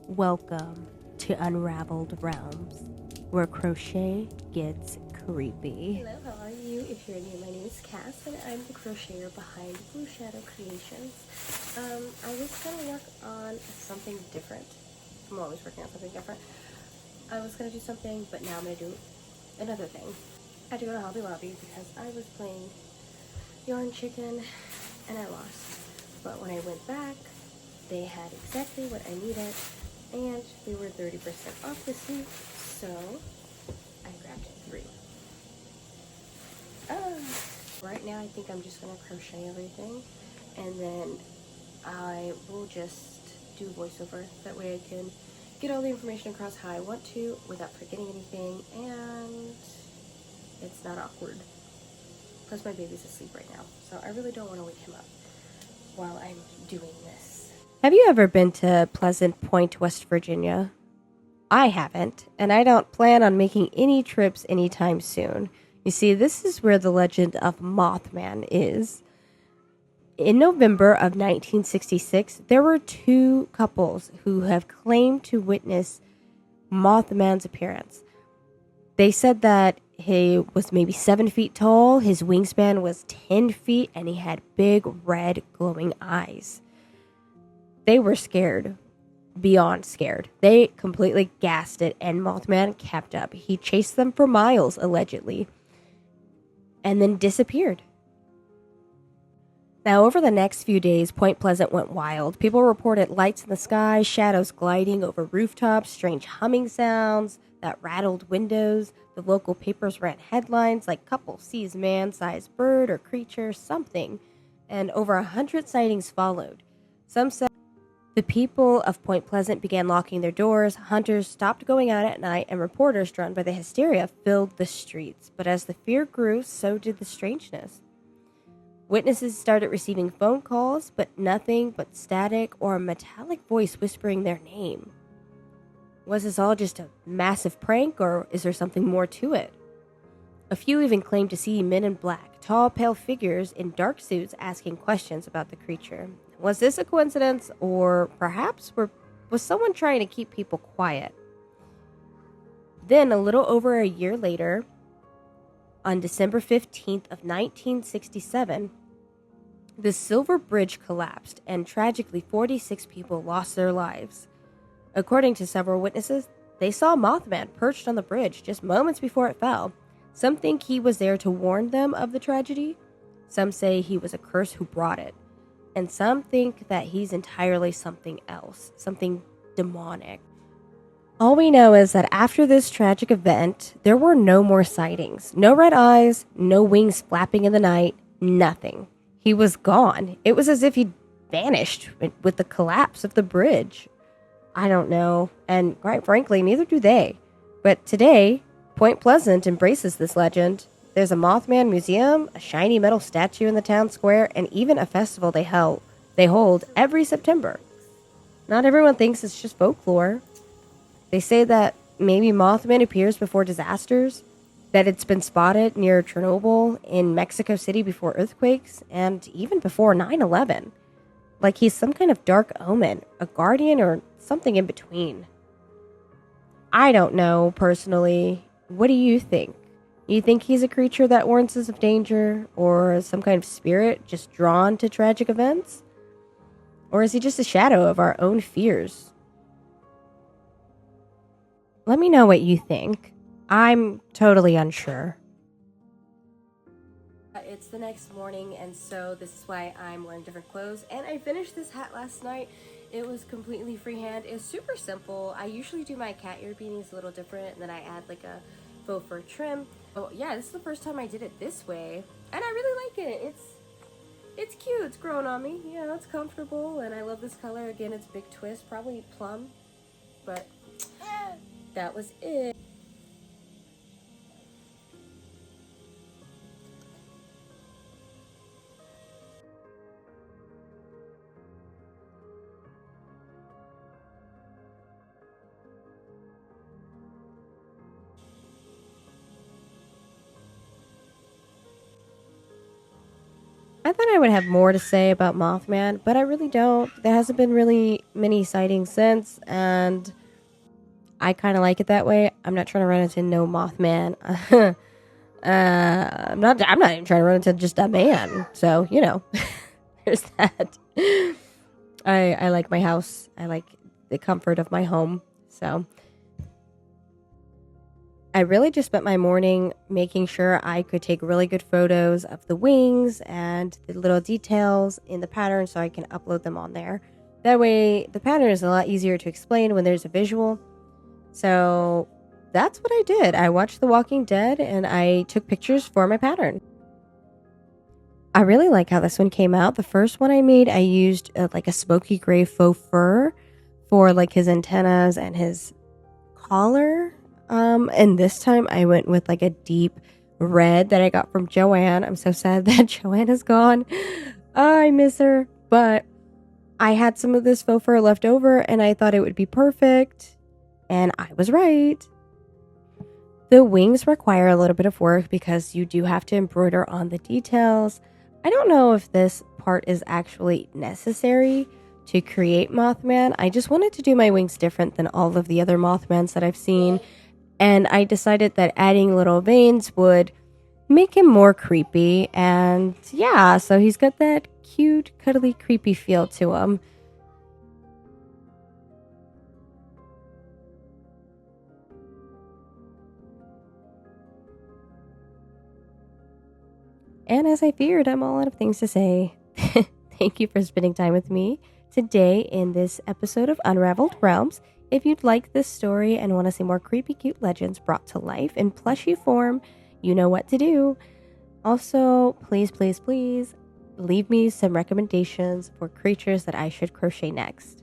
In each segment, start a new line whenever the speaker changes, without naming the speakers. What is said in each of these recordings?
Welcome to Unraveled Realms, where crochet gets creepy.
Hello, how are you? If you're new, my name is Cass, and I'm the crocheter behind bshadowcreations. I was going to work on something different. I'm always working on something different. I was going to do something, but now I'm going to do another thing. I had to go to Hobby Lobby because I was playing Yarn Chicken, and I lost. But when I went back, they had exactly what I needed, and they were 30% off this week, so I grabbed 3. Right now I think I'm just going to crochet everything, and then I will just do voiceover. That way I can get all the information across how I want to without forgetting anything, and it's not awkward. Plus my baby's asleep right now, so I really don't want to wake him up while I'm doing this.
Have you ever been to Pleasant Point, West Virginia? I haven't, and I don't plan on making any trips anytime soon. You see, this is where the legend of Mothman is. In November of 1966, there were 2 couples who have claimed to witness Mothman's appearance. They said that he was maybe 7 feet tall, his wingspan was 10 feet, and he had big red glowing eyes. They were scared. Beyond scared. They completely gassed it, and Mothman kept up. He chased them for miles, allegedly, and then disappeared. Now, over the next few days, Point Pleasant went wild. People reported lights in the sky, shadows gliding over rooftops, strange humming sounds that rattled windows. The local papers ran headlines like "Couple sees man-sized bird or creature, something," and over 100 sightings followed. Some said the people of Point Pleasant began locking their doors, hunters stopped going out at night, and reporters, drawn by the hysteria, filled the streets. But as the fear grew, so did the strangeness. Witnesses started receiving phone calls, but nothing but static or a metallic voice whispering their name. Was this all just a massive prank, or is there something more to it? A few even claimed to see men in black, tall, pale figures in dark suits asking questions about the creature. Was this a coincidence, or perhaps was someone trying to keep people quiet? Then, a little over a year later, on December 15th of 1967, the Silver Bridge collapsed, and tragically 46 people lost their lives. According to several witnesses, they saw Mothman perched on the bridge just moments before it fell. Some think he was there to warn them of the tragedy. Some say he was a curse who brought it. And some think that he's entirely something else, something demonic. All we know is that after this tragic event, there were no more sightings. No red eyes, no wings flapping in the night, nothing. He was gone. It was as if he'd vanished with the collapse of the bridge. I don't know, and quite frankly, neither do they. But today, Point Pleasant embraces this legend. There's a Mothman museum, a shiny metal statue in the town square, and even a festival they hold every September. Not everyone thinks it's just folklore. They say that maybe Mothman appears before disasters, that it's been spotted near Chernobyl, in Mexico City before earthquakes, and even before 9/11. Like he's some kind of dark omen, a guardian, or something in between. I don't know, personally. What do you think? You think he's a creature that warns us of danger, or some kind of spirit just drawn to tragic events? Or is he just a shadow of our own fears? Let me know what you think. I'm totally unsure.
It's the next morning, and so this is why I'm wearing different clothes. And I finished this hat last night. It was completely freehand. It's super simple. I usually do my cat ear beanies a little different, and then I add like a faux fur trim. Oh yeah, this is the first time I did it this way, and I really like it. It's cute. It's growing on me. Yeah, it's comfortable, and I love this color. Again, it's big twist, probably plum, but that was it.
I thought I would have more to say about Mothman, but I really don't. There hasn't been really many sightings since, and I kind of like it that way. I'm not trying to run into no Mothman. I'm not even trying to run into just a man. So, you know, there's that. I like my house. I like the comfort of my home. So I really just spent my morning making sure I could take really good photos of the wings and the little details in the pattern so I can upload them on there. That way, the pattern is a lot easier to explain when there's a visual. So that's what I did. I watched The Walking Dead and I took pictures for my pattern. I really like how this one came out. The first one I made, I used like a smoky gray faux fur for like his antennas and his collar. And this time I went with like a deep red that I got from Joanne. I'm so sad that Joanne is gone. I miss her. But I had some of this faux fur left over and I thought it would be perfect. And I was right. The wings require a little bit of work because you do have to embroider on the details. I don't know if this part is actually necessary to create Mothman. I just wanted to do my wings different than all of the other Mothmans that I've seen. And I decided that adding little veins would make him more creepy. And yeah, so he's got that cute, cuddly, creepy feel to him. And as I feared, I'm all out of things to say. Thank you for spending time with me today in this episode of Unraveled Realms. If you'd like this story and want to see more creepy, cute legends brought to life in plushy form, you know what to do. Also, please, please, please leave me some recommendations for creatures that I should crochet next.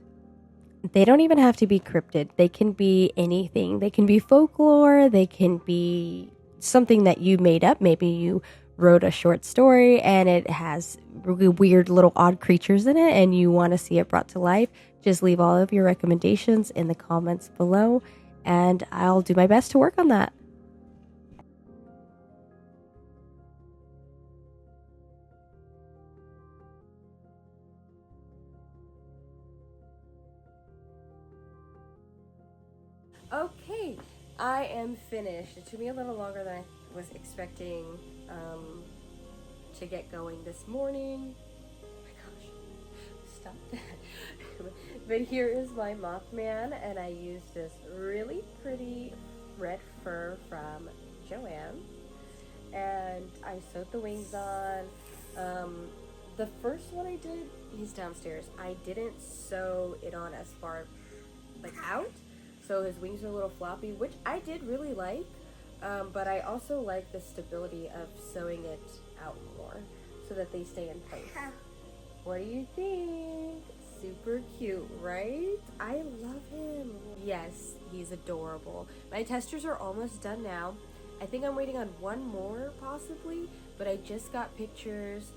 They don't even have to be cryptid. They can be anything. They can be folklore. They can be something that you made up. Maybe you wrote a short story and it has really weird little odd creatures in it and you want to see it brought to life. Just leave all of your recommendations in the comments below and I'll do my best to work on that. Okay, I am finished. It took me a little longer than I was expecting to get going this morning. Oh my gosh, stop that. But here is my Mothman, and I used this really pretty red fur from Joanne. And I sewed the wings on. The first one I did, he's downstairs. I didn't sew it on as far like out. So his wings are a little floppy, which I did really like, but I also like the stability of sewing it out more so that they stay in place. What do you think? Super cute, right? I love him. Yes, he's adorable. My testers are almost done now. I think I'm waiting on one more possibly, but I just got pictures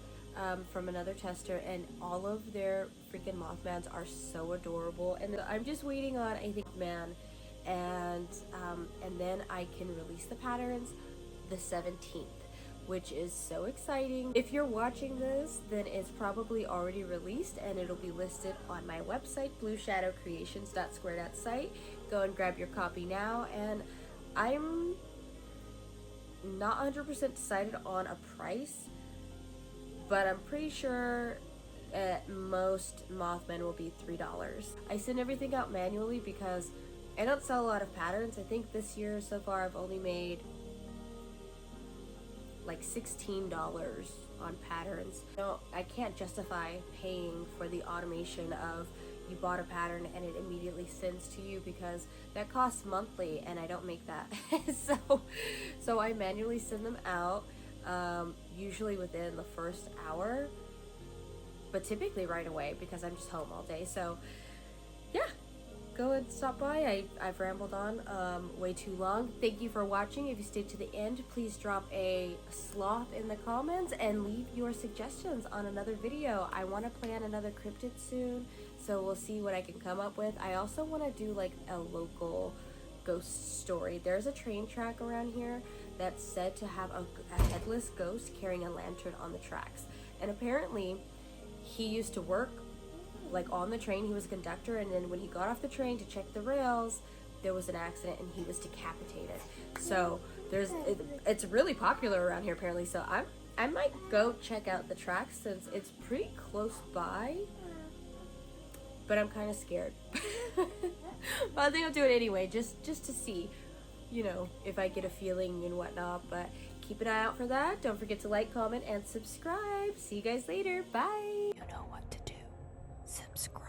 from another tester and all of their freaking Mothmans are so adorable, and I'm just waiting on I think man and then I can release the patterns the 17th, which is so exciting. If you're watching this, then it's probably already released and it'll be listed on my website, bshadowcreations.square.site. Go and grab your copy now, and I'm not 100% decided on a price, but I'm pretty sure at most Mothman will be $3. I send everything out manually because I don't sell a lot of patterns. I think this year so far I've only made like $16 on patterns. So I can't justify paying for the automation of you bought a pattern and it immediately sends to you because that costs monthly and I don't make that. so I manually send them out. Usually within the first hour, but typically right away because I'm just home all day. So yeah, go and stop by. I've rambled on way too long. Thank you for watching. If you stayed to the end, please drop a sloth in the comments and leave your suggestions on another video. I want to plan another cryptid soon, so we'll see what I can come up with. I also want to do like a local ghost story. There's a train track around here that's said to have a headless ghost carrying a lantern on the tracks. And apparently he used to work like on the train. He was a conductor, and then when he got off the train to check the rails, there was an accident and he was decapitated. So it's really popular around here apparently. So I might go check out the tracks since it's pretty close by, but I'm kind of scared. But I think I'll do it anyway, just to see, you know, if I get a feeling and whatnot. But keep an eye out for that. Don't forget to like, comment, and subscribe. See you guys later. Bye. You know what to do. Subscribe.